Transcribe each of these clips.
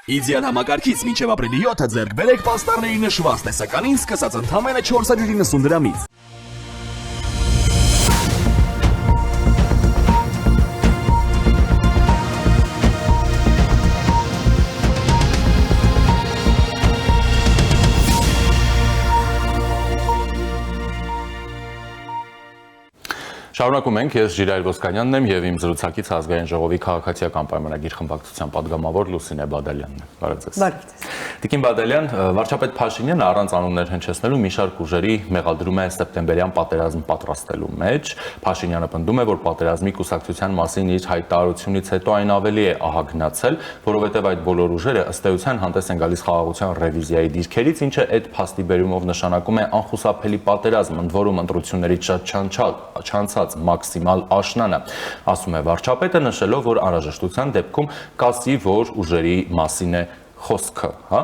Իդեան համակարգից մինչև ապրիլի 7-ը ձեռք բերեք պաստառների նշված տեսականին սկսած ընդամենը 490 դրամից։ Շարունակում ենք, ես Ժիրայր Ոսկանյանն եմ եւ իմ զրուցակից ազգային ժողովի քաղաքացիական պայմանագիր խմբակցության падգամավոր Լուսինե Բադալյանն է։ Բարև ձեզ։ Բարև ձեզ։ Տիկին Բադալյան, վարչապետ Փաշինյանը առանց անուններ հնչեցնելու մի շարք ուժերի մեղադրում է սեպտեմբերյան պատերազմ պատրաստելու մեջ։ Փաշինյանը պնդում է, որ պատերազմի կուսակցության մասին իր հայտարարությունից հետո այն ավելի է ահագնացել, որովհետեւ այդ բոլոր ուժերը ըստ էության հանդես են գալիս խաղաղության ռևիզիայի դիրքերից, ինչը այդ փաստի բերումով նշանակում է անխուսափելի պատերազմ, ընդ որում ընտրություններից չանցած մաքսիմալ աշնանը, ասում է վարչապետը, նշելով, որ անհրաժեշտության դեպքում կասի, որ ուժերի մասին է խոսքը, հա։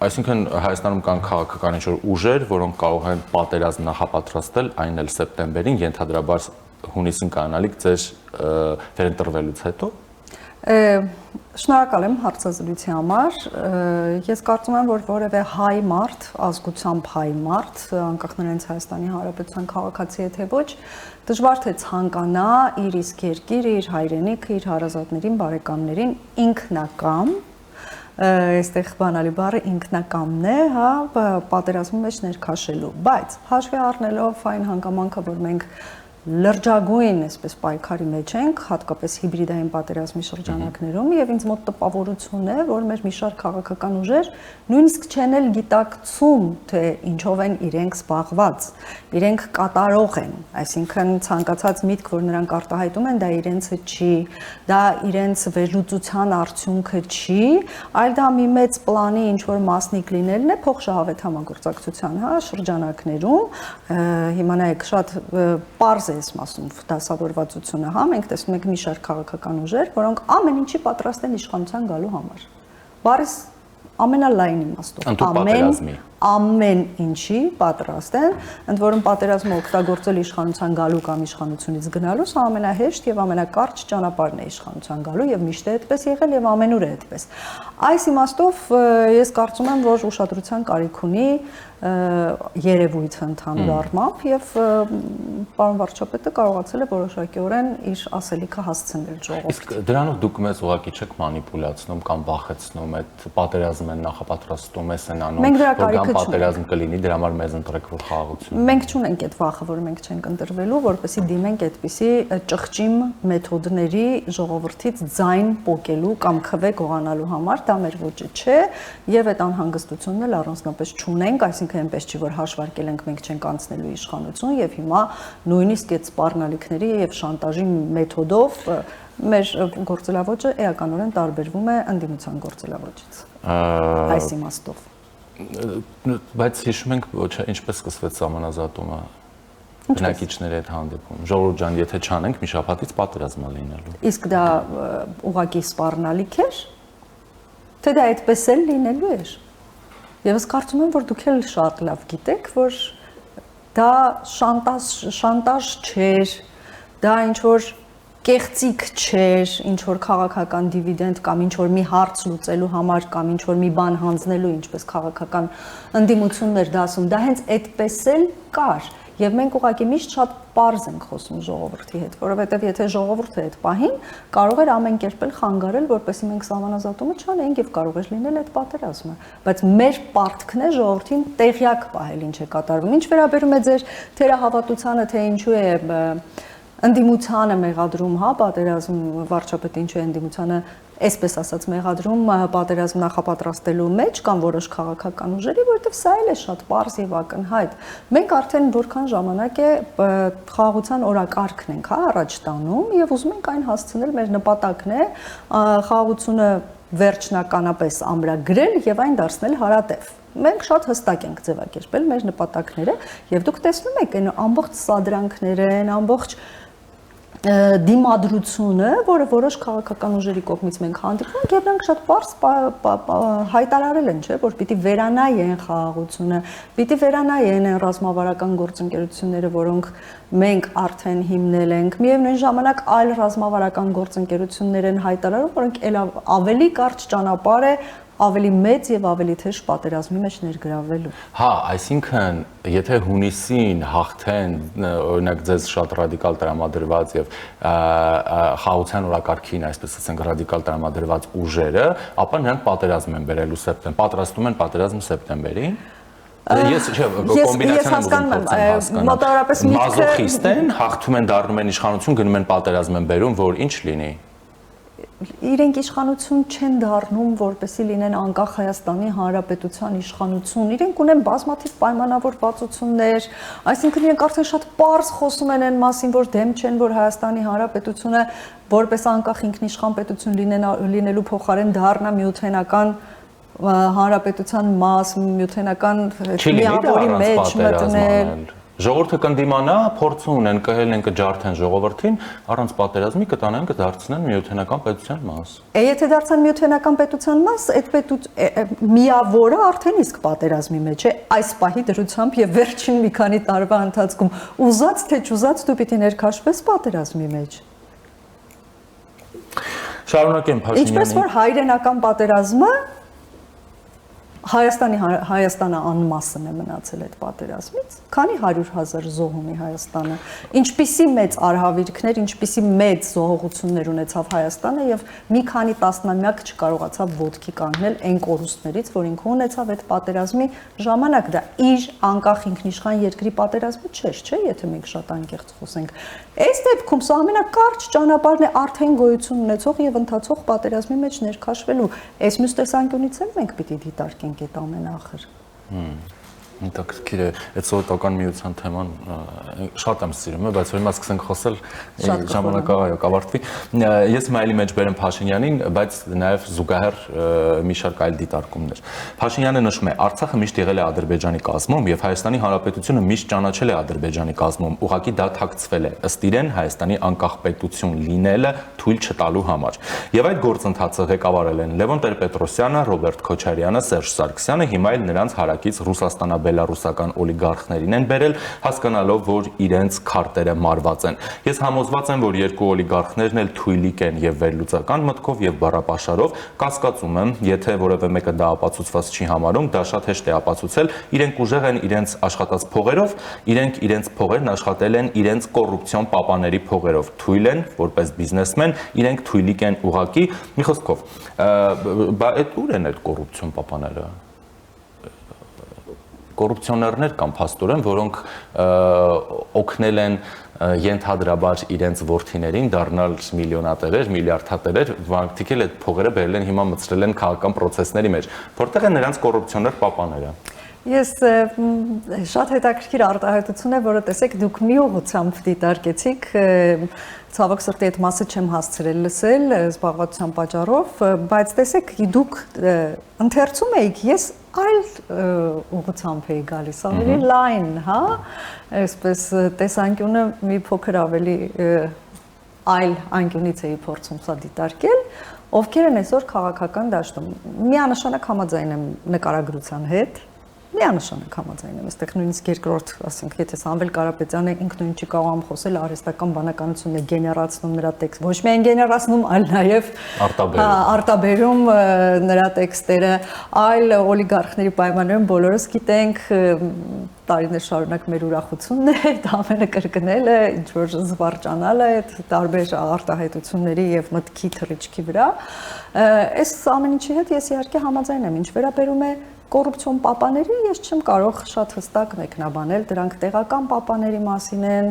Այսինքն Հայաստանում կան քաղաքական ինչ-որ ուժեր, որոնք կարող են պատերազմ նախապատրաստել, այն էլ սեպտեմբերին, ենթադրաբար հունիսին կանալիք ձեր վերընտրվելուց հետո։ Շնորհակալ եմ հարցազրույցի համար։ Ես կարծում եմ, որ որևէ հայ մարդ, ազգությամբ հայ մարդ, անկախ նրանից Հայաստանի Հանրապետության քաղաքացի է թե ոչ, դժվար թե ցանկանա իր իսկ երկիրը, իր հայրենիքը, իր հարազատներին, բարեկամներին ինքնակամ, այստեղ բանալի բառը ինքնակամն է, հա, պատերազմի մեջ ներքաշելու, բայց հաշվի առնելով այն հանգամանքը, որ մենք լրջագույն այսպես պայքարի մեջ ենք, հատկապես հիբրիդային պատերազմի շրջանակներում, եւ ինձ մոտ տպավորություն է, որ մեր մի շարք քաղաքական ուժեր նույնիսկ չեն էլ գիտակցում, թե ինչով են իրենք զբաղված, իրենք կատարող են, այսինքն ցանկացած միտք, որ նրանք արտահայտում են, դա իրենցը չի, դա իրենց վերլուծության արդյունքը չի, այլ դա մի մեծ պլանի ինչ որ մասնիկ լինելն է փոխշահավետ համագործակցության, հա, շրջանակներում, հիմա նայեք շատ պարզ ես մասում դասավորվածությունը, հա, մենք տեսնում ենք մի շարք քաղաքական ուժեր, որոնք ամեն ինչի պատրաստ են իշխանության գալու համար։ Բարիս ամենալայն իմաստով, ամեն ինչի պատրաստ են, ընդ որում պատերազմը օգտագործել իշխանության գալու կամ իշխանությունից գնալու, սա ամենահեշտ եւ ամենակարճ ճանապարհն է իշխանության գալու եւ միշտ է այդպես եղել եւ ամենուր է այդպես։ Այս իմաստով ես կարծում եմ, որ ուշադրության կարիք ունի երևույթը ընդհանուր առմամբ եւ պարոն վարչապետը կարողացել է որոշակիորեն իր ասելիքը հասցնել ժողովրդին։ Իսկ դրանով դուք մեզ ուղղակի չեք մանիպուլացնում կամ բախեցնում, այդ պատերազմը նախապատրաստում ես են անում, որ կամ պատերազմ կլինի, դրա համար մեզ ընտրեք որ խաղաղություն։ Մենք չունենք այդ վախը, որ մենք չենք ընտրվելու, որպեսզի դիմենք այդպիսի ճղճիմ մեթոդների ժողովրդից ձայն պոկելու կամ քվե գողանալու համար, դա մեր ոճը չէ եւ այդ անհանգստությունն էլ առանձնապես չունենք, այսինքն այնպես չի, որ հաշվարկել ենք մենք չենք անցնելու իշխանություն եւ հիմա նույնիսկ այդ սպառնալիքների եւ շանտաժի մեթոդով մեր գործելավոճը էականորեն տարբերվում է ընդդիմության գործելավոճից։ Այս իմաստով։ Բայց հիշում ենք, ինչպես սկսվեց սահմանազատումը բնակիչների հետ հանդիպում։ Ժողովուրդ ջան, եթե չանենք, մի շաբաթից պատերազմ է լինելու։ Իսկ դա ուղղակի սպառնալիք էր, թե դա այդպես էլ լինելու էր։ Եվ ես կարծում եմ, որ դուք էլ շատ լավ գիտեք, որ դա շանտաժ չէր, դա ինչ-որ կեղծիք չէր, ինչ-որ քաղաքական դիվիդենդ կամ ինչ-որ մի հարց լուծելու համար կամ ինչ-որ մի բան հանձնելու, ինչպես քաղաքական ընդդիմություններ դա ասում, դա հենց այդպես էլ կար։ Եվ մենք ուղղակի միշտ շատ պարզ ենք խոսում ժողովրդի հետ, որովհետև եթե ժողովուրդը այդ պահին կարող էր ամեն կերպ էլ խանգարել, որպեսզի մենք սահմանազատումը չանենք եւ կարող էր լինել այդ պատերազմը, բայց մեր պարտքն է ժողովրդին տեղյակ պահել ինչ է կատարվում։ Ինչ վերաբերում է ձեր թերահավատությանը, թե ինչու է ընդդիմությանը մեղադրում, հա, պատերազմ վարչապետը ինչու է ընդդիմությանը այսպես ասած մեղադրում պատերազմ նախապատրաստելու մեջ կամ որոշ քաղաքական ուժերի, որովհետև սա էլ է շատ պարզ եւ ակնհայտ։ Մենք արդեն որքան ժամանակ է խաղաղության օրակարգն ենք, հա, առաջ տանում եւ ուզում ենք այն հասցնել, մեր նպատակն է խաղաղությունը վերջնականապես ամրագրել եւ այն դարձնել հարատև։ Մենք շատ հստակ ենք ձևակերպել մեր նպատակները եւ դուք տեսնում եք այն ամբողջ սադրանքները, այն ամբողջ դիմադրությունը, որը որոշ քաղաքական ուժերի կողմից մենք հանդիպում ենք, եւ նրանք շատ པարզ հայտարարել են, չէ, որ պիտի վերանայեն խաղաղությունը, պիտի վերանայեն այն ռազմավարական գործընկերությունները, որոնք մենք արդեն հիմնել ենք, միևնույն ժամանակ այլ ռազմավարական գործընկերություններ են հայտարարում, որոնք ավելի կարճ ճանապարհ է ավելի մեծ եւ ավելի թեժ պատերազմի մեջ ներգրավվելու։ Հա, այսինքն, եթե հունիսին հաղթեն, օրինակ ձեզ շատ ռադիկալ տրամադրված եւ խաղաղության օրակարգին, այսպես ասենք, ռադիկալ տրամադրված ուժերը, ապա նրանք պատերազմ են բերելու սեպտեմբեր, պատրաստում են պատերազմ սեպտեմբերին։ Ես կոմբինացիան եմ ուզում մոտավորապես մազոխիստ են, հաղթում են, դառնում են իշխանություն, գնում են պատերազմ են բերում, որ ինչ լինի։ Իրենք իշխանություն չեն դառնում, որպեսզի լինեն անկախ Հայաստանի Հանրապետության իշխանություն։ Իրենք ունեն բազմաթիվ պայմանավորվածություններ, այսինքն իրենք արդեն շատ պարզ խոսում են այն մասին, որ դեմ չեն, որ Հայաստանի Հանրապետությունը որպես անկախ ինքնիշխան պետություն լինելու փոխարեն դառնա միութենական հանրապետության մաս, միութենական միավորի մեջ մտնել։ Ժողովուրդը կընդդիմանա, փորձ ունեն, կհել են, կջարդեն ժողովրդին, առանց պատերազմի կտանեն, կդարձնեն միութենական պետության մաս։ Եթե դարձան միութենական պետության մաս, այդ միավորը արդեն իսկ պատերազմի մեջ է, այս պահի դրությամբ եւ վերջին մի քանի տարվա ընթացքում ուզած թե չուզած դու պիտի ներքաշվես պատերազմի մեջ։ Շարունակեմ Փաշինյանի։ Ինչպես որ հայրենական պատերազմը Հայաստանը անմասն է մնացել այդ պատերազմից, քանի 100,000 զոհ ունի Հայաստանը, ինչպիսի մեծ արհավիրքներ, ինչպիսի մեծ զոհողություններ ունեցավ Հայաստանը եւ մի քանի տասնամյակ չկարողացավ ոտքի կանգնել այն կորուստներից, որ ինքը ունեցավ այդ պատերազմի ժամանակ։ Դա իր անկախ ինքնիշխան երկրի պատերազմը չէ, եթե մենք շատ անկեղծ խոսենք։ Այս դեպքում սա ամենակարճ ճանապարհն է արդեն գոյություն ունեցող եւ ընթացող պատերազմի մեջ ներքաշվելու։ Այս մյուս տեսանկյունից էլ մենք պիտի դիտարկենք այդ ամենախր։ Հետաքրքիր է, այդ սովետական միության թեման շատ եմ սիրում, բայց որ հիմա սկսենք խոսել, ժամանակը այո, կավարտվի։ Ես մայլի մեջ բերեմ Փաշինյանին, բայց նաև զուգահեռ մի շարք այլ դիտարկումներ։ Փաշինյանը նշում է, Արցախը միշտ եղել է Ադրբեջանի կազմում եւ Հայաստանի Հանրապետությունը միշտ ճանաչել է Ադրբեջանի կազմում, ուղղակի դա թաքցվել է, ըստ իրեն Հայաստանի անկախ պետություն լինելը թույլ չտալու համար։ Եվ այդ գործընթացը ղեկավարել են Լևոն Տեր-Պետրոսյանը, Ռոբերտ Քոչարյանը, Սերժ Սարգսյանը, հիմա էլ նրանց հարակից ռուսաստանա-բելարուսական օլիգարխներին են բերել, հասկանալով, որ իրենց քարտերը մարված են։ Ես համոզված եմ, որ երկու օլիգարխներն էլ թույլիկ են եւ վերլուծական մտքով եւ բառապաշարով, կասկածում եմ, եթե որևէ մեկը դա ապացուցված չի համարում, դա շատ հեշտ է ապացուցել, իրենք ուժեղ են իրենց աշխատած փողերով, իրենք իրենց փողերն աշխատել են իրենց կոռուպցիոն պապաների փողերով, թույլ են որպես բիզնեսմեն, իրենք թույլիկ են ուղակի, մի խոսքով, այդ ուր են այդ կոռուպցիոն պապաները։ Կոռուպցիոներներ կամ փաստորեն, որոնք օգնել են ենթադրաբար իրենց որդիներին դառնալ միլիոնատերեր, միլիարդատերեր, որոնք էլ այդ փողերը բերել են հիմա մտցրել են քաղաքական process-ների մեջ։ Որտեղ են նրանց կոռուպցիոներ պապաները։ Ես շատ հետաքրքիր արտահայտություն է, որը տեսեք դուք մի ուղղությամբ դիտարկեցիք, ցավոք սրտի այդ մասը չեմ հասցրել լսել զբաղվածության պատճառով, բայց տեսեք դուք ընթերցում եք, ես այլ ուղղությամբ էի գալիս, ավելի լայն, հա, այսպես տեսանկյունը մի փոքր ավելի այլ անկյունից էի փորձում սա դիտարկել, ովքեր են այսօր քաղաքական դաշտում։ Միանշանակ համաձայն եմ նկարագրության հետ, միանշանակ համաձայն եմ, այստեղ նույնիսկ երկրորդ, ասենք, եթե Սամվել Կարապետյանը ինքնուրույն չի կարողանում խոսել, արհեստական բանականությունն է գեներացնում նրա տեքստ, ոչ միայն գեներացնում, այլ նաև արտաբերում նրա տեքստերը, այլ օլիգարխների պայմաններում բոլորս գիտենք, տարիներ շարունակ մեր ուրախությունն է, այդ ամենը կրկնելը, ինչ որ զվարճանալը այդ տարբեր արտահայտությունների եւ մտքի թռիչքի վրա։ Այս ամեն ինչի հետ ես իհարկե համաձայն եմ, ինչ վերաբերում է կոռուպցիոն պապաների, ես չեմ կարող շատ հստակ մեկնաբանել, դրանք տեղական պապաների մասին են,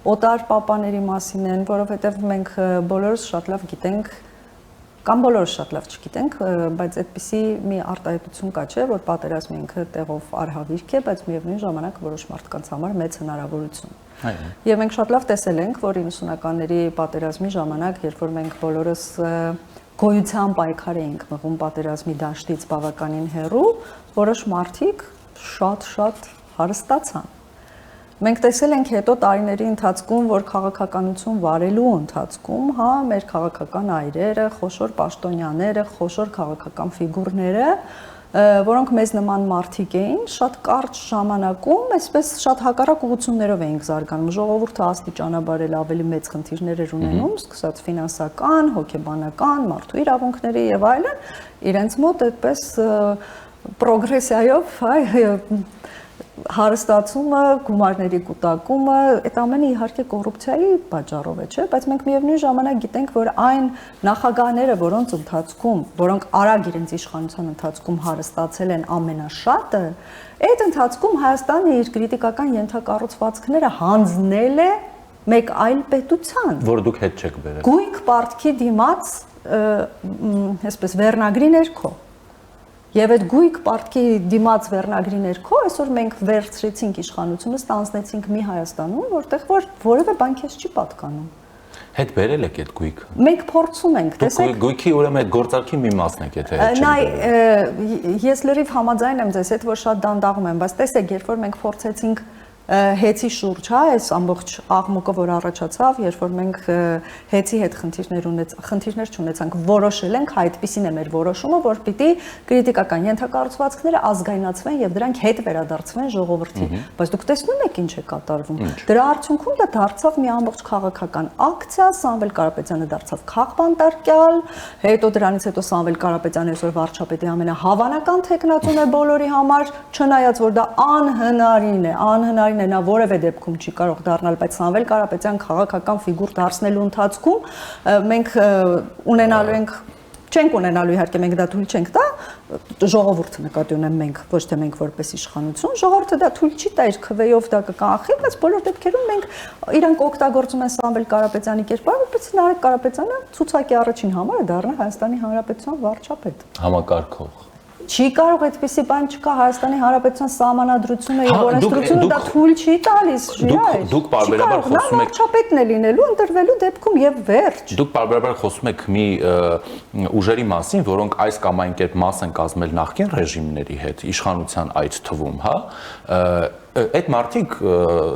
օտար պապաների մասին են, որովհետև մենք բոլորս շատ լավ գիտենք, կամ բոլորս շատ լավ չգիտենք, բայց այդպիսի մի արտահայտություն կա, չէ, որ պատերազմը ինքը տեղով արհավիրք է, բայց միևնույն ժամանակ որոշ մարդկանց համար մեծ հնարավորություն։ Եվ մենք շատ լավ տեսել ենք, որ 90-ականների պատերազմի ժամանակ, երբ որ մենք բոլորս գոյության պայքար էինք մղում պատերազմի դաշտից բավականին հեռու, որոշ մարդիկ շատ հարստացան։ Մենք տեսել ենք հետո տարիների ընթացքում, որ քաղաքականություն վարելու ընթացքում, հա, մեր քաղաքական այրերը, խոշոր պաշտոնյաները, խոշոր քաղաքական ֆիգուրները, որոնք մեզ նման մարդիկ էին, շատ կարճ ժամանակում, այսպես շատ հակառակ ուղղություններով էինք զարգանում։ Ժողովուրդը աստիճանաբար էլ ավելի մեծ խնդիրներ էր ունենում, սկսած ֆինանսական, հոգեբանական, մարդու իրավունքների եւ այլն, իրենց մոտ այդպես պրոգրեսիայով, հարստացումը, գումարների կուտակումը, այդ ամենը իհարկե կոռուպցիայի պատճառով է, չէ՞, բայց մենք միևնույն ժամանակ գիտենք, որ այն նախագահները, որոնք արագ իրենց իշխանության ընթացքում հարստացել են ամենաշատը, այդ ընթացքում Հայաստանը իր քրիտիկական ենթակառուցվածքները հանձնել է մեկ այլ պետության, որ դուք հետ չեք բերել։ Գույք պարտքի դիմաց, այսպես վերնագրի ներքո։ Եվ այդ գույք պարտքի դիմաց վերնագրի ներքո այսօր մենք վերցրեցինք իշխանությունը, ստանձնեցինք մի Հայաստանում, որտեղ որևէ բան քեզ չի պատկանում։ Հետ բերել եք այդ գույքը։ Մենք փորձում ենք, տեսեք։ Գույքի ուրեմն այդ գործարքի մի մասն եք, եթե հետ չեք բերել։ Ես լրիվ համաձայն եմ ձեզ հետ, որ շատ դանդաղում եմ, բայց տեսեք, երբ որ մենք փորձեցինք հեծի շուրջ, հա, այս ամբողջ աղմուկը, որ առաջացավ, երբ որ մենք հեծի հետ խնդիրներ չունեցանք, որոշել ենք, այդպիսին է մեր որոշումը, որ պիտի քրիտիկական ենթակառուցվածքները ազգայնացվեն եւ դրանք հետ վերադարձվեն ժողովրդին։ Բայց դուք տեսնում եք ինչ է կատարվում։ Դրա արդյունքում դա դարձավ մի ամբողջ քաղաքական ակցիա, Սամվել Կարապետյանը դարձավ քաղբանտարկյալ, հետո դրանից հետո Սամվել Կարապետյանը այսօր վարչապետի ամենահավանական թեկնածուն է բոլորի համար, չնայած որ դա անհնարին է, նա որևէ դեպքում չի կարող դառնալ, բայց Սամվել Կարապետյան քաղաքական ֆիգուր դարձնելու ընթացքում մենք չենք ունենալու իհարկե մենք դա թույլ չենք տա, ժողովուրդը նկատի ունեմ մենք, ոչ թե մենք որպես իշխանություն, ժողովուրդը դա թույլ չի տա իր քվեով դա կկանխի, բայց բոլոր դեպքերում մենք իրանք օգտագործում են Սամվել Կարապետյանի կերպարը, որպես Նարեկ Կարապետյանը ցուցակի առաջին համարը դառնա Հայաստանի Հանրապետության վարչապետ։ Համակարգող։ Չի կարող այդպիսի բան չկա Հայաստանի Հանրապետության սահմանադրությունը եւ օրենսդրությունը դա թույլ չի տալիս, դուք բարբերաբար խոսում եք վարչապետն է լինելու ընտրվելու դեպքում եւ վերջ։ Դուք բարբերաբար խոսում եք մի ուժերի մասին, որոնք այս կամ այն կերպ մաս են կազմել նախկին ռեժիմների հետ, իշխանության այդ թվում, հա, այդ մարդիկ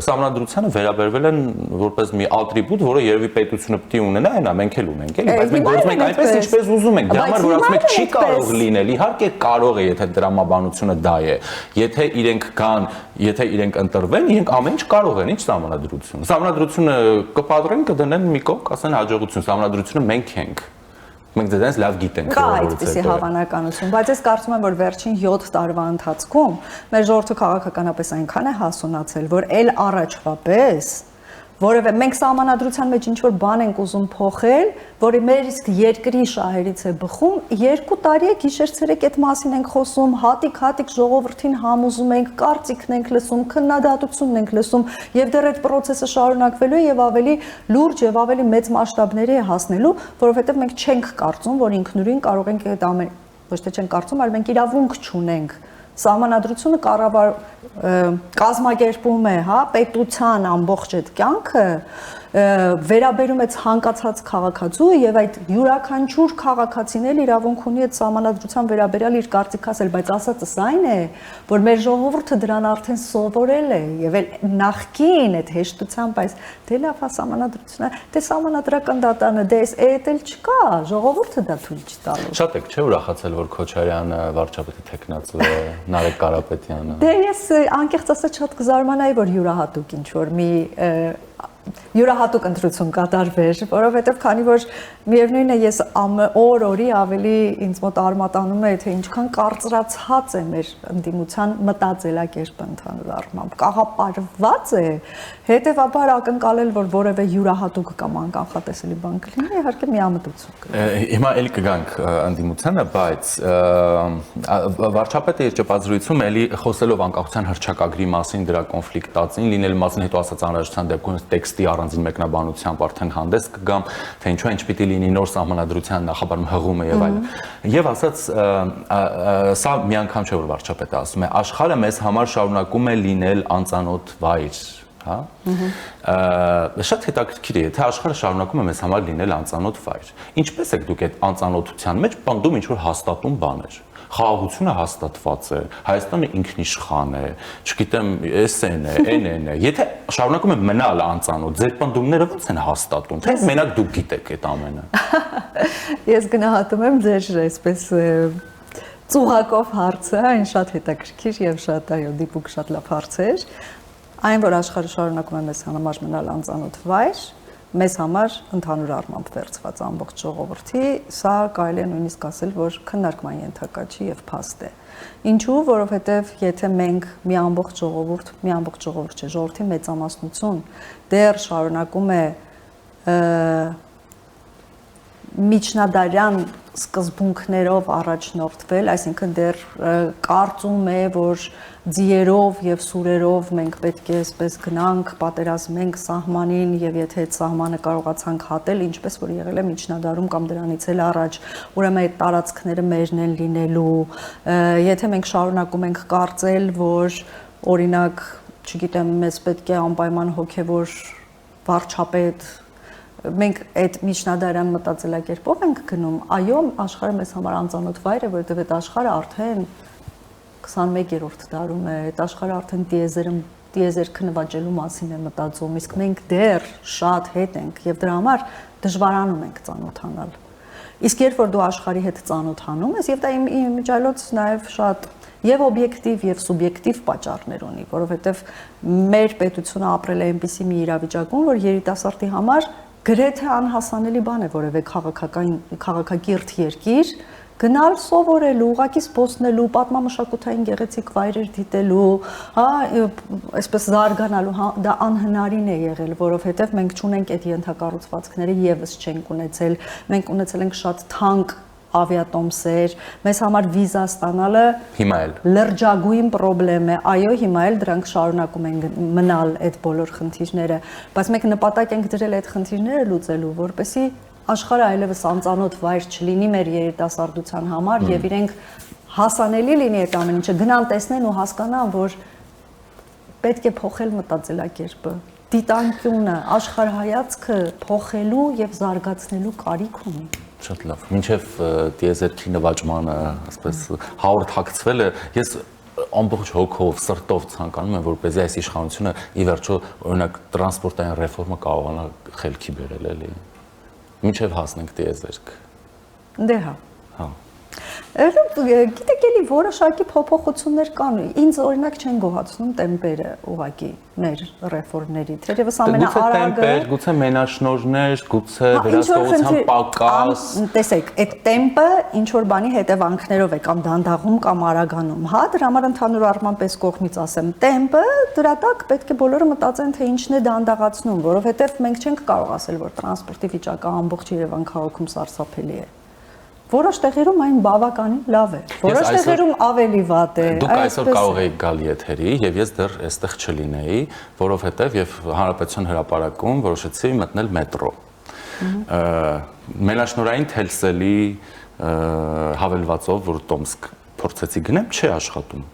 սահմանադրությանը վերաբերվել են որպես մի ատրիբուտ, որը երևի պետությունը պետք է ունենա, այնա մենք էլ ունենք, էլի, բայց մենք գործում ենք այնպես, ինչպես ուզում ենք։ Դրա համար որ ասում եք չի կարող լինել, իհարկե կարող է, եթե դրամաբանությունը դա է։ Եթե իրենք ընտրվեն, իրենք ամեն ինչ կարող են, ինչ սահմանադրություն։ Սահմանադրությունը կպատրեն, կդնեն մի կողմ, ասեն հաջողություն, սահմանադրությունը մենք ենք։ Մենք դրանց լավ գիտենք, կա այդպիսի հավանականություն, բայց ես կարծում եմ, որ վերջին 7 տարվա ընթացքում մեր ժողովուրդը քաղաքականապես այնքան է հասունացել, որ էլ առաջվա պես որևէ մենք սահմանադրության մեջ ինչ-որ բան ենք ուզում փոխել, որը մեր իսկ երկրի շահերից է բխում, 2 տարի է գիշեր-ցերեկ այդ մասին ենք խոսում, հատիկ ժողովրդին համոզում ենք, կարծիքն ենք լսում, քննադատությունն ենք լսում, եւ դեռ այդ process-ը շարունակվելու է եւ ավելի լուրջ եւ ավելի մեծ մասշտաբների է հասնելու, որովհետեւ մենք չենք կարծում, որ ինքնուրույն կարող ենք այդ ամեն, ոչ թե չենք կարծում, այլ մենք իրավունք չունենք Սահմանադրությունը կազմակերպում է, հա, պետության ամբողջ այդ կյանքը վերաբերում է ցանկացած քաղաքացու եւ այդ յուրաքանչյուր քաղաքացին էլ իրավունք ունի այդ սահմանադրության վերաբերյալ իր կարծիք ասել, բայց ասածս այն է, որ մեր ժողովուրդը դրան արդեն սովորել է եւ էլ նախքին այդ հեշտությամբ այս դե լավ է սահմանադրությունը, դե սահմանադրական դատանը, դե այդ էլ չկա, ժողովուրդը դա թույլ չի տալու։ Շատ եք չէ ուրախացել, որ Քոչարյանը վարչապետի թեկնածու է, Նարեկ Կարապետյանը։ Դե ես անկեղծ ասած շատ կզարմանայի, որ յուրահատուկ ինչ որ մի յուրահատուկ ընտրություն կատարվեր, որովհետև քանի որ միևնույնն է ես օրի ավելի ինձ մոտ արմատանում է, թե ինչքան կարծրացած է մեր ընդդիմության մտածելակերպը ընդհանուր առմամբ, կաղապարված է, հետևաբար ակնկալել, որ որևէ յուրահատուկ կամ անկանխատեսելի բան կլինի, իհարկե միամտություն կլինի։ Հիմա էլ կգանք ընդդիմությանը, բայց վարչապետը իր ճեպազրույցում էլի խոսելով անկախության հռչակագրի մասին, դրա կոնֆլիկտածին լինելու մասին, հետո ասաց անհրաժեշտության դեպքում տեքստի առանձին մեկնաբանությամբ արդեն հանդես կգամ, թե ինչու ինչ պիտի լինի նոր սահմանադրության նախաբարում հղումը եւ այլն։ Եվ ասաց, սա մի անգամ չէ որ վարչապետը ասում է, աշխարհը մեզ համար շարունակում է լինել անծանոթ վայր, հա։ Շատ հետաքրքիր է, թե աշխարհը շարունակում է մեզ համար լինել անծանոթ վայր։ Ինչպես եք դուք այդ անծանոթության մեջ պնդում ինչ որ հաստատուն բաներ։ Խաղաղությունը հաստատված է, Հայաստանը ինքնիշխան է, չգիտեմ, էսեն է, էնեն է։ Եթե շարունակում է մնալ անծանոթ, ձեր պնդումները ո՞նց են հաստատում, թե մենակ դուք գիտեք այդ ամենը։ Ես գնահատում եմ ձեր այսպես ծուղակով հարցը, այն շատ հետաքրքիր եւ շատ այո դիպուկ շատ լավ հարց էր։ Այն որ աշխարհը շարունակում է մեզ համար մնալ անծանոթ վայր, մեզ համար ընդհանուր առմամբ վերծված ամբողջ ժողովրդի, սա կարելի է նույնիսկ ասել, որ քննարկման ենթակա չի եւ փաստ է։ Ինչու, որովհետեւ եթե մենք մի ամբողջ ժողովուրդ չէ, ժողովրդի մեծամասնություն դեռ շարունակում է միջնադարյան սկզբունքներով առաջնորդվել, այսինքն դեռ կարծում է, որ ձիերով եւ սուրերով մենք պետք է այսպես գնանք, պատերազմենք սահմանին եւ եթե այդ սահմանը կարողացանք հատել, ինչպես որ եղել է միջնադարում կամ դրանից էլ առաջ, ուրեմն այդ տարածքները մերն են լինելու, եթե մենք շարունակում ենք կարծել, որ օրինակ, չգիտեմ, մեզ պետք է անպայման հոգեվոր վարչապետ մենք այդ միջնադարյան մտածելակերպով ենք գնում, այո, աշխարհը մեզ համար անծանոթ վայր է, որովհետև այդ աշխարհը արդեն 21-րդ դարում է, այդ աշխարհը արդեն տիեզերքը նվաճելու մասին է մտածում, իսկ մենք դեռ շատ հետ ենք եւ դրա համար դժվարանում ենք ծանոթանալ։ Իսկ երբ որ դու աշխարհի հետ ծանոթանում ես, եւ դա իմիջիայլոց նաեւ շատ եւ օբյեկտիվ եւ սուբյեկտիվ պատճառներ ունի, որովհետեւ մեր պետությունը ապրել է այնպիսի մի իրավիճակում, որ երիտասարդի համար գրեթե անհասանելի բան է որևէ քաղաքակիրթ երկիր գնալ սովորելու, ուղղակի զբոսնելու, պատմամշակութային գեղեցիկ վայրեր դիտելու, հա, այսպես զարգանալու, դա անհնարին է եղել, որովհետև մենք չունենք այդ ենթակառուցվածքները եւս չենք ունեցել, մենք ունեցել ենք շատ թանկ ավիատոմսեր, մեզ համար վիզա ստանալը հիմա էլ լրջագույն խնդրեմ է, այո, հիմա էլ դրանք շարունակում են մնալ այդ բոլոր խնդիրները, բայց մենք նպատակ ենք դրել այդ խնդիրները լուծելու, որպեսզի աշխարհը այլևս անծանոթ վայր չլինի մեր երիտասարդության համար եւ իրենք հասանելի լինի այդ ամեն ինչը, գնան տեսնեն ու հասկանան, որ պետք է փոխել մտածելակերպը, դիտանկյունը, աշխարհայացքը փոխելու եւ զարգացնելու կարիք ունի։ Շատ լավ։ Մինչև տիեզերքի նվաճմանը, ասես հաղորդակցվելը, ես ամբողջ հոգով, սրտով ցանկանում եմ, որպեսզի այս իշխանությունը ի վերջո օրինակ տրանսպորտային ռեֆորմը կարողանա խելքի բերել, էլի։ Մինչև հասնենք տիեզերք։ Դե հա։ Հա։ Գիտեք, էլի որոշակի փոփոխություններ կան։ Ինձ օրինակ չեն գոհացնում տեմպերը ուղղակի մեր ռեֆորմների։ Թերևս ամենաարագը գուցե մենաշնորհներ, գուցե վերահսկողության պակաս։ Տեսեք, այդ տեմպը ինչ որ բանի հետևանքներով է կամ դանդաղում կամ արագանում, հա, դրա համար ընդհանուր առմամբ այս կողմից ասեմ, տեմպը դրա տակ պետք է բոլորը մտածեն, թե ինչն է դանդաղացնում, որովհետև մենք չենք կարող ասել, որ տրանսպորտի վիճակը ամբողջ Երևան քաղաքում սարսափելի է։ Որոշ տեղերում այն բավականին լավ է, որոշ տեղերում ավելի վատ է։ Դուք այսօր կարող եք գալ եթերի եւ ես դեռ այստեղ չլինեի, որովհետեւ եւ Հանրապետության հրապարակում որոշեցի մտնել մետրո։ Մենաշնորհային թելսելի հավելվածով, որ Տոմսկ փորձեցի գնեմ, չի աշխատում։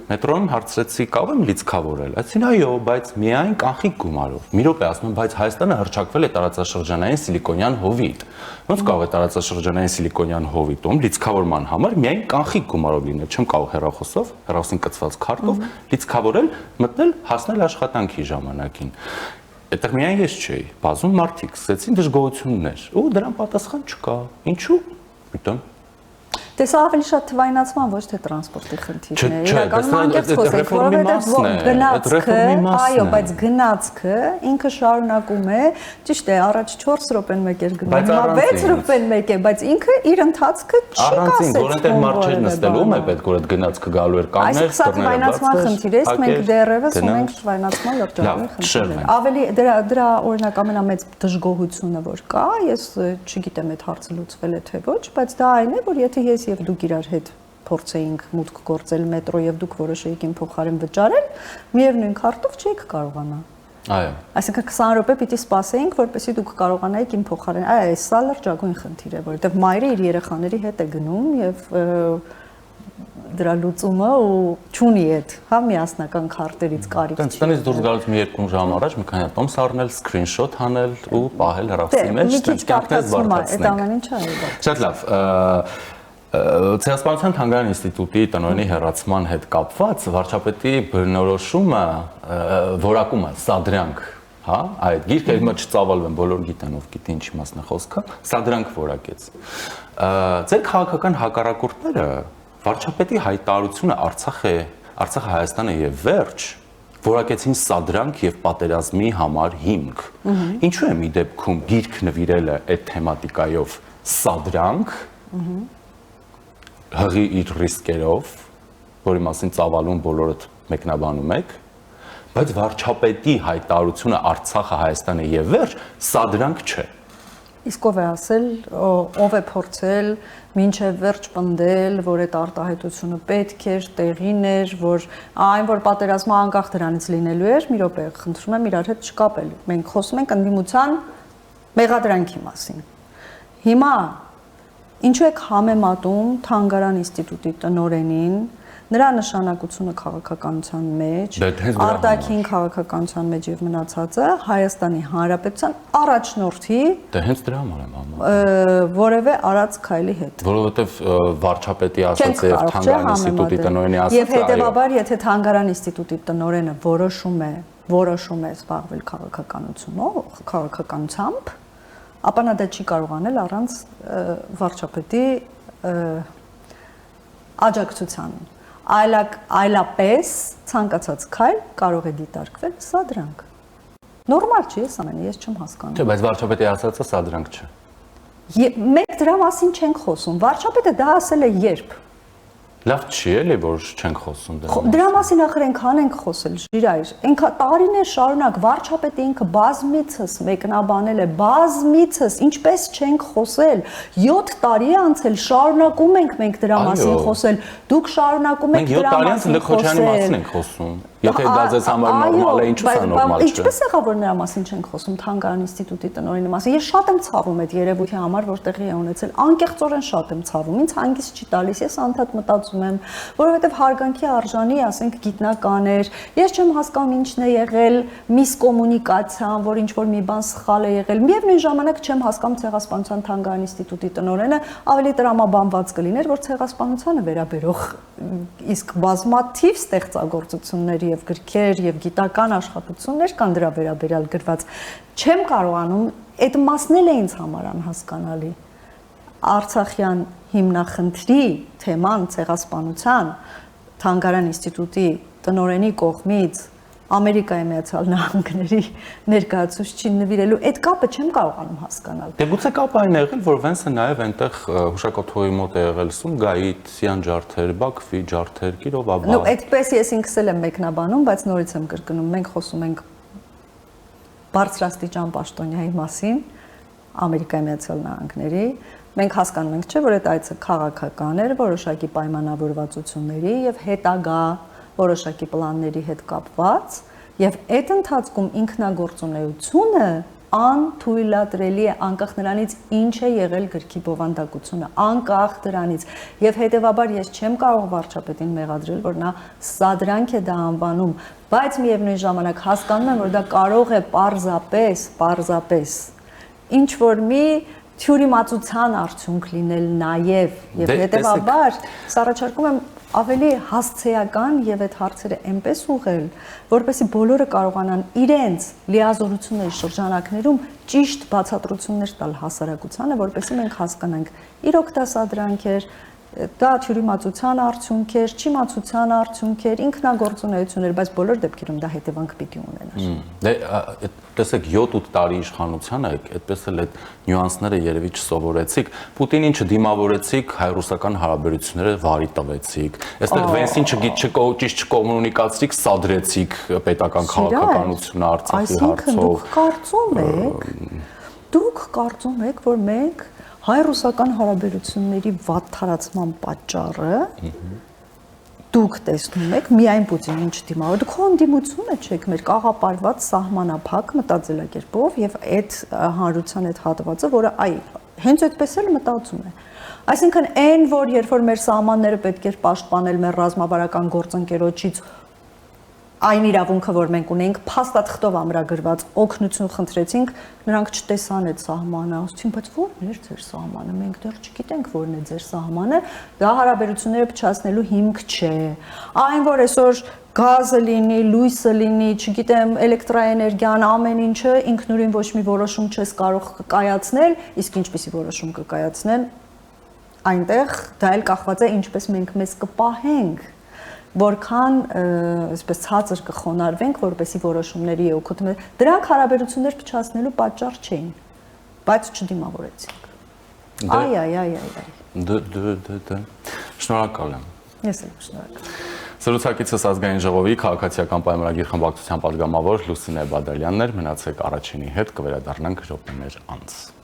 Մետրոյում հարցրեցի, կարող եմ լիցքավորել։ Այսինքն այո, բայց միայն կանխիկ գումարով։ Մի րոպե ասում եմ, բայց Հայաստանը հռչակվել է տարածաշրջանային սիլիկոնյան հովիտ։ Ոնց կարող է տարածաշրջանային սիլիկոնյան հովիտում լիցքավորման համար միայն կանխիկ գումարով լինել։ Չեմ կարող հեռախոսով, հեռախոսին կցված քարտով լիցքավորել, մտնել, հասնել աշխատանքի ժամանակին։ Այդտեղ միայն ես չէի, բազում մարդիկ սկսեցին դժգոհություններ։ Ու դրան պատասխան չկա։ Ինչու՞։ Գիտեմ։ Դե սա ավելի շատ թվայնացման, ոչ թե տրանսպորտի խնդիրն է։ Իրականում անկեղծ խոսենք, որովհետև գնացքը, այո, բայց գնացքը ինքը շարունակում է, ճիշտ է, առաջ 4 րոպեն մեկ էր գնում, հիմա 6 րոպեն մեկ է, բայց ինքը իր ընթացքը չի կասեցնում, որոնտեղ մարդ չէր նստելու, ում է պետք որ այդ գնացքը գալու էր կանգնել, այսինքն սա թվայնացման խնդիր է, իսկ մենք դեռևս ունենք թվայնացման լրջագույն խնդիրներ։ Ավելի դրա օրինակ ամենամեծ դժգոհությունը որ կա, ես չգիտեմ այդ հարցը լուծվել է թե ոչ, բայց դա այն է, որ եթե ես եւ դուք իրար հետ փորձեինք մուտք գործել մետրո եւ դուք որոշեիք իմ փոխարեն վճարել, միևնույն քարտով չէիք կարողանա։ Այո։ Այսինքն 20 րոպե պիտի սպասեինք, որպեսզի դուք կարողանայիք իմ փոխարեն։ Այս սա լրջագույն խնդիր է, որովհետեւ մայրը իր երեխաների հետ է գնում եւ դրա լուծումը ու ճունի այդ, հա, միասնական քարտերից կարիք չի։ Տենց դուրս գալուց մի 2 ժամ առաջ մի քանի հատ տոմս առնել, սկրինշոթ անել ու պահել հեռախոսի մեջ, տենց կյանքն զբաղեցնել։ Այդ ամեն ինչը այո։ Շատ լավ։ Ցեղասպանության Թանգարան ինստիտուտի տնօրենի հեռացման հետ կապված վարչապետի բնորոշումը, որակումը, սադրանք, հա, այդ գիրքը հիմա չծավալվեն, բոլոր գիտեն, ով գիտի ինչի մասն է խոսքը, սադրանք որակեց։ Ձեր քաղաքական հակառակորդները վարչապետի հայտարարությունը Արցախը Հայաստանը եւ վերջ որակեցին սադրանք եւ պատերազմի համար հիմք։ Ինչու է մի դեպքում գիրք նվիրելը այդ թեմատիկայով սադրանք, հղի իր ռիսկերով, որի մասին ծավալուն բոլորդ մեկնաբանում եք, բայց վարչապետի հայտարարությունը Արցախը Հայաստանը եւ վերջ սադրանք չէ։ Իսկ ով է ասել, ով է փորձել մինչև վերջ պնդել, որ այդ արտահայտությունը պետք էր, տեղին էր, որ այն որ պատերազմը անկախ դրանից լինելու էր, մի րոպե, խնդրում եմ իրար հետ չկապել։ Մենք խոսում ենք ընդդիմության մեղադրանքի մասին։ Հիմա ինչու եք համեմատում Թանգարան ինստիտուտի տնօրենին, նրա նշանակությունը քաղաքականության մեջ, արտաքին քաղաքականության մեջ եւ մնացածը Հայաստանի Հանրապետության առաջնորդի Դե հենց դրա համար եմ համոզվում։ որևէ արած քայլի հետ։ Որովհետեւ վարչապետի ասած եւ Թանգարան ինստիտուտի տնօրենի ասածը եւ հետեւաբար եթե Թանգարան ինստիտուտի տնօրենը որոշում է զբաղվել քաղաքականությամբ, ապա նա դա չի կարող անել առանց վարչապետի աջակցության։ Այլապես ցանկացած քայլ կարող է դիտարկվել սադրանք։ Նորմալ չի այս ամենը, ես չեմ հասկանում։ Չէ, բայց վարչապետի ասածը սադրանք չէ։ Մենք դրա մասին չենք խոսում։ Վարչապետը դա ասել է երբ։ Լավ չի էլի, որ չենք խոսում դրա մասին։ Դրա մասին ախր այնքան ենք խոսել, Ժիրայր։ Այնքան տարիներ շարունակ վարչապետը ինքը բազմիցս մեկնաբանել է, բազմիցս, ինչպես չենք խոսել։ 7 տարի է անցել, շարունակում ենք մենք դրա մասին խոսել։ Դուք շարունակում եք դրա մասին խոսել։ Մենք 7 տարի անց Լեխոչյանի մասին ենք խոսում։ Եթե դա ձեզ համար նորմալ է, ինչու՞ է նորմալ չէ։ Ինչպես եղավ որ նրա մասին չենք խոսում Թանգարան ինստիտուտի տնօրենի մասին։ Ես շատ եմ ցավում այդ երևույթի համար, որ տեղի է ունեցել, անկեղծորեն շատ եմ ցավում։ Ինձ հանգիստ չի տալիս, ես անդադ մտածում եմ, որովհետև հարգանքի արժանի, ասենք, գիտնական էր։ Ես չեմ հասկանում ինչն է եղել միսկոմունիկացիան, որ ինչ որ մի բան սխալ է եղել։ Միևնույն ժամանակ չեմ հասկանում Ցեղասպանության Թանգարան ինստիտուտի տնօրենը ավելի տրամաբանված կլիներ, որ ցեղասպանությանը վերաբերող իսկ բազմաթիվ ստեղծագործությունների եւ գրքեր եւ գիտական աշխատություններ կան դրա վերաբերյալ գրված։ Չեմ կարողանում, այդ մասն էլ է ինձ համար անհասկանալի։ Արցախյան հիմնախնդրի թեման ցեղասպանության Թանգարան ինստիտուտի տնօրենի կողմից Ամերիկայի Միացյալ Նահանգների ներկայացուցիչի նվիրելու այդ կապը չեմ կարողանում հասկանալ։ Դե գուցե կապը այն եղել, որ Վենսը նաև այնտեղ հուշակոթողի մոտ է եղել Սումգայիթյան ջարդեր, Բաքվի ջարդեր, Կիրովաբա։ Նո, այդպես ես ինքս էլ եմ մեկնաբանում, բայց նորից եմ կրկնում, մենք խոսում ենք բարձրաստիճան պաշտոնյայի մասին, Ամերիկայի Միացյալ Նահանգների։ Մենք հասկանում ենք, չէ՞, որ այդ այցը քաղաքական էր, որոշակի պայմանավորվածությունների եւ հետագա որոշակի պլանների հետ կապված, եւ այդ ընթացքում ինքնագործունեությունը անթույլատրելի է, անկախ նրանից ինչ է եղել գրքի բովանդակությունը, անկախ դրանից, եւ հետեւաբար ես չեմ կարող վարչապետին մեղադրել, որ նա սադրանք է դա անվանում, բայց միևնույն ժամանակ հասկանում եմ, որ դա կարող է պարզապես ինչ որ մի թյուրիմացության արդյունք լինել նաև եւ հետեւաբար սառաջարկում եմ ավելի հասցեական եւ այդ հարցերը այնպես ուղղել, որպեսզի բոլորը կարողանան իրենց լիազորությունների շրջանակներում ճիշտ բացատրություններ տալ հասարակությանը, որպեսզի մենք հասկանանք իրոք դա սադրանք էր, դա թյուրիմացության արդյունք էր, չիմացության արդյունք էր, ինքնագործունեություն էր, բայց բոլոր դեպքերում դա հետևանք պիտի ունենար։ Դե տեսեք 7-8 տարի իշխանությանը այդպես էլ այդ նյուանսները երևի չսովորեցիք։ Պուտինին չդիմավորեցիք, հայ-ռուսական հարաբերությունները վարի տվեցիք։ Այստեղ Վենսին ճիշտ չկոմունիկացրիք, սադրեցիք պետական քաղաքականությունը Արցախի հարցով։ Դուք կարծում եք, որ մենք հայ-ռուսական հարաբերությունների վատթարացման պատճառը դուք տեսնում եք միայն Պուտինին չդիմավոր, դուք հանդիմությունը չեք մեր կաղապարված սահմանափակ մտածելակերպով եւ այդ հանրության այդ հատվածը, որը հենց այդպես էլ մտածում է։ Այսինքն այն, որ երբ որ մեր սահմանները պետք էր պաշտպանել մեր ռազմավարական գործընկերոջից, այն իրավունքը, որ մենք ունենք, փաստաթղթով ամրագրված օգնություն խնդրեցինք, նրանք չտեսան այդ սահմանը, ասացին, բայց ո՞րն էր ձեր սահմանը, մենք դեռ չգիտենք ո՞րն է ձեր սահմանը, դա հարաբերությունները փչացնելու հիմք չէ։ Այն, որ այսօր գազը լինի, լույսը լինի, չգիտեմ, էլեկտրաէներգիան, ամեն ինչը ինքնուրույն ոչ մի որոշում չես կարող կայացնել, իսկ ինչպիսի որոշում կկայացնեն, այնտեղ դա էլ կախված է ինչպես մենք մեզ կպահենք, որքան այսպես ցածր կխոնարհվենք, որպեսի որոշումների օգուտ դրանք հարաբերություններ փչացնելու պատճառ չէին, բայց չդիմավորեցինք։ Այ։ Շնորհակալ եմ։ Ես էլ շնորհակալ եմ։ Զրուցակիցս ազգային ժողովի քաղաքացիական պայմանագիր խմբակցության պատգամավոր Լուսինե Բադալյանն էր, մնացեք առաջինի հետ, կվերադառնանք րոպեներ անց։